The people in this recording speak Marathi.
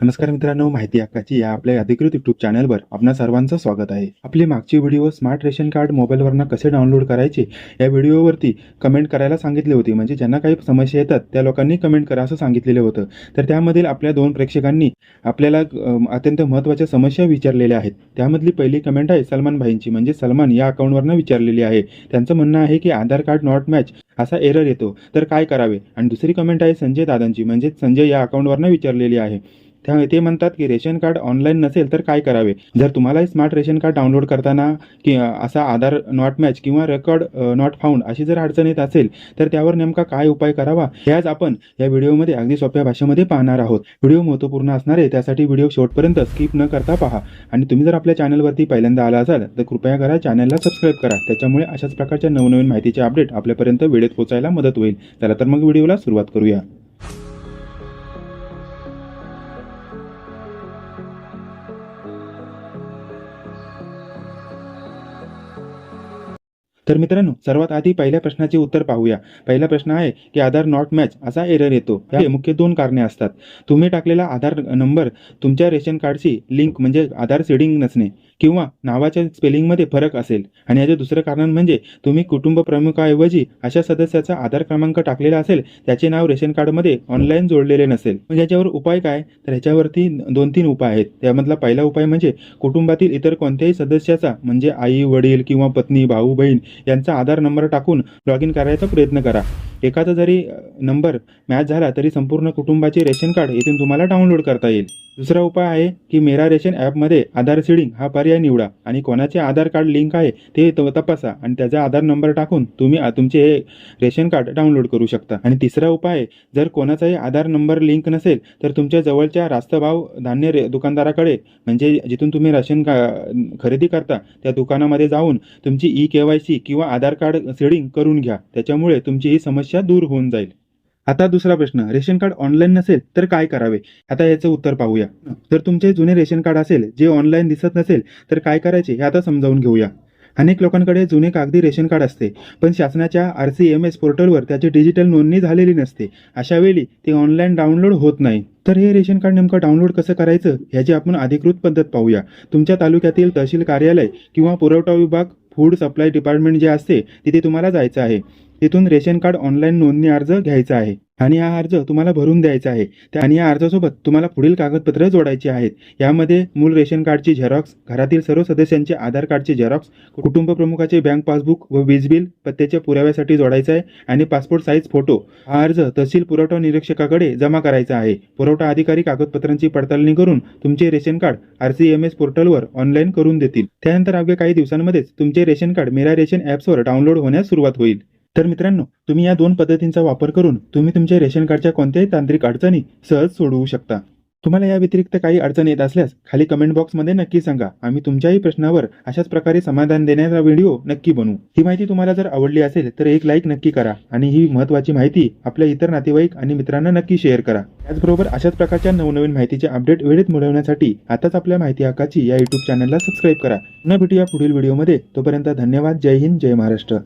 नमस्कार मित्रांनो, माहिती हक्काची या आपल्या अधिकृत यूट्यूब चॅनलवर आपणा सर्वांचं स्वागत आहे. आपली मागची व्हिडिओ स्मार्ट रेशन कार्ड मोबाईलवरनं कसे डाउनलोड करायचे या व्हिडिओवरती कमेंट करायला सांगितले होते. म्हणजे ज्यांना काही समस्या येतात त्या लोकांनी कमेंट करा असं सांगितलेलं होतं. तर त्यामधील आपल्या 2 प्रेक्षकांनी आपल्याला अत्यंत महत्त्वाच्या समस्या विचारलेल्या आहेत. त्यामधली पहिली कमेंट आहे सलमान भाईंची, म्हणजे सलमान या अकाउंटवरनं विचारलेली आहे. त्यांचं म्हणणं आहे की आधार कार्ड नॉट मॅच असा एरर येतो, तर काय करावे. आणि दुसरी कमेंट आहे संजय दादांची, म्हणजे संजय या अकाउंटवरनं विचारलेली आहे. ते म्हणतात की रेशन कार्ड ऑनलाईन नसेल तर काय करावे. जर तुम्हाला स्मार्ट रेशन कार्ड डाउनलोड करताना की असा आधार नॉट मॅच किंवा रेकॉर्ड नॉट फाउंड अशी जर अडचण येत असेल तर त्यावर नेमका काय उपाय करावा हे आज आपण या व्हिडिओमध्ये अगदी सोप्या भाषेमध्ये पाहणार आहोत. व्हिडिओ महत्त्वपूर्ण असणार आहे, त्यासाठी व्हिडिओ शेवटपर्यंत स्किप न करता पहा. आणि तुम्ही जर आपल्या चॅनलवरती पहिल्यांदा आला असाल तर कृपया करा चॅनलला सबस्क्राईब करा. त्याच्यामुळे अशाच प्रकारच्या नवनवीन माहितीचे अपडेट आपल्यापर्यंत वेळेत पोहोचायला मदत होईल. चला तर मग व्हिडिओला सुरुवात करूया. तर मित्रांनो, सर्वात आधी पहिल्या प्रश्नाचे उत्तर पाहूया. पहिला प्रश्न आहे की आधार नॉट मॅच असा एरर येतो. याचे मुख्य 2 कारणे असतात. तुम्ही टाकलेला आधार नंबर तुमच्या रेशन कार्डशी लिंक म्हणजे आधार सीडिंग नसणे किंवा नावाच्या स्पेलिंगमध्ये फरक असेल. आणि याचे दुसरं कारण म्हणजे तुम्ही कुटुंब प्रमुखाऐवजी अशा सदस्याचा आधार क्रमांक टाकलेला असेल त्याचे नाव रेशन कार्डमध्ये ऑनलाईन जोडलेले नसेल. मग याच्यावर उपाय काय, तर ह्याच्यावरती 2-3 उपाय आहेत. त्यामधला पहिला उपाय म्हणजे कुटुंबातील इतर कोणत्याही सदस्याचा म्हणजे आई वडील किंवा पत्नी भाऊ बहीण यांचा आधार नंबर टाकून लॉग इन करायचा प्रयत्न करा. एखादा जरी नंबर मॅच झाला तरी संपूर्ण कुटुंबाचे रेशन कार्ड इथून तुम्हाला डाउनलोड करता येईल. दुसरा उपाय आहे की मेरा रेशन ॲपमध्ये आधार सीडिंग हा पर्याय निवडा आणि कोणाचे आधार कार्ड लिंक आहे ते तपासा आणि त्याचा आधार नंबर टाकून तुम्ही तुमचे हे रेशन कार्ड डाउनलोड करू शकता. आणि तिसरा उपाय, जर कोणाचाही आधार नंबर लिंक नसेल तर तुमच्या जवळच्या रास्तभाव धान्य दुकानदाराकडे म्हणजे जिथून तुम्ही राशन खरेदी करता त्या दुकानामध्ये जाऊन तुमची KYC किंवा आधार कार्ड सीडिंग करून घ्या. त्याच्यामुळे तुमची ही समस्या दूर होऊन जाईल. आता दुसरा प्रश्न, रेशन कार्ड ऑनलाईन नसेल तर काय करावे. आता याचं उत्तर पाहूया. जर तुमचे जुने रेशन कार्ड असेल जे ऑनलाईन दिसत नसेल तर काय करायचे हे आता समजावून घेऊया. अनेक लोकांकडे जुने कागदी रेशन कार्ड असते, पण शासनाच्या RCMS पोर्टलवर त्याची डिजिटल नोंदणी झालेली नसते. अशा वेळी ते ऑनलाईन डाउनलोड होत नाही. तर हे रेशन कार्ड नेमकं डाउनलोड कसं करायचं ह्याची आपण अधिकृत पद्धत पाहूया. तुमच्या तालुक्यातील तहसील कार्यालय किंवा पुरवठा विभाग फूड सप्लाय डिपार्टमेंट जे असते तिथे तुम्हाला जायचं आहे. तिथून रेशन कार्ड ऑनलाईन नोंदणी अर्ज घ्यायचा आहे आणि हा अर्ज तुम्हाला भरून द्यायचा आहे. आणि या अर्जासोबत तुम्हाला पुढील कागदपत्रे जोडायची आहेत. यामध्ये मूळ रेशन कार्डची झेरॉक्स, घरातील सर्व सदस्यांचे आधार कार्डचे झेरॉक्स, कुटुंब प्रमुखाचे बँक पासबुक व वीज बिल पत्त्याच्या पुराव्यासाठी जोडायचा आहे आणि पासपोर्ट साईज फोटो. हा अर्ज तहसील पुरवठा निरीक्षकाकडे जमा करायचा आहे. पुरवठा अधिकारी कागदपत्रांची पडताळणी करून तुमचे रेशन कार्ड RCMS पोर्टलवर ऑनलाईन करून देतील. त्यानंतर अवघ्या काही दिवसांमध्येच तुमचे रेशन कार्ड मेरा रेशन ॲप्सवर डाउनलोड होण्यास सुरुवात होईल. तर मित्रांनो, तुम्ही या 2 पद्धतींचा वापर करून तुम्ही तुमच्या रेशन कार्डच्या कोणत्याही तांत्रिक अडचणी सहज सोडवू शकता. तुम्हाला या व्यतिरिक्त काही अडचण येत असल्यास खाली कमेंट बॉक्समध्ये नक्की सांगा. आम्ही तुमच्याही प्रश्नावर अशाच प्रकारे समाधान देण्याचा व्हिडिओ नक्की बनवू. ही माहिती तुम्हाला जर आवडली असेल तर एक लाईक नक्की करा आणि ही महत्त्वाची माहिती आपल्या इतर नातेवाईक आणि मित्रांना नक्की शेअर करा. त्याचबरोबर अशाच प्रकारच्या नवनवीन माहितीचे अपडेट वेळेत मिळवण्यासाठी आताच आपल्या माहिती हक्काची या यूट्यूब चॅनलला सबस्क्राईब करा. पुन्हा भेटूया पुढील व्हिडिओमध्ये. तोपर्यंत धन्यवाद. जय हिंद, जय महाराष्ट्र.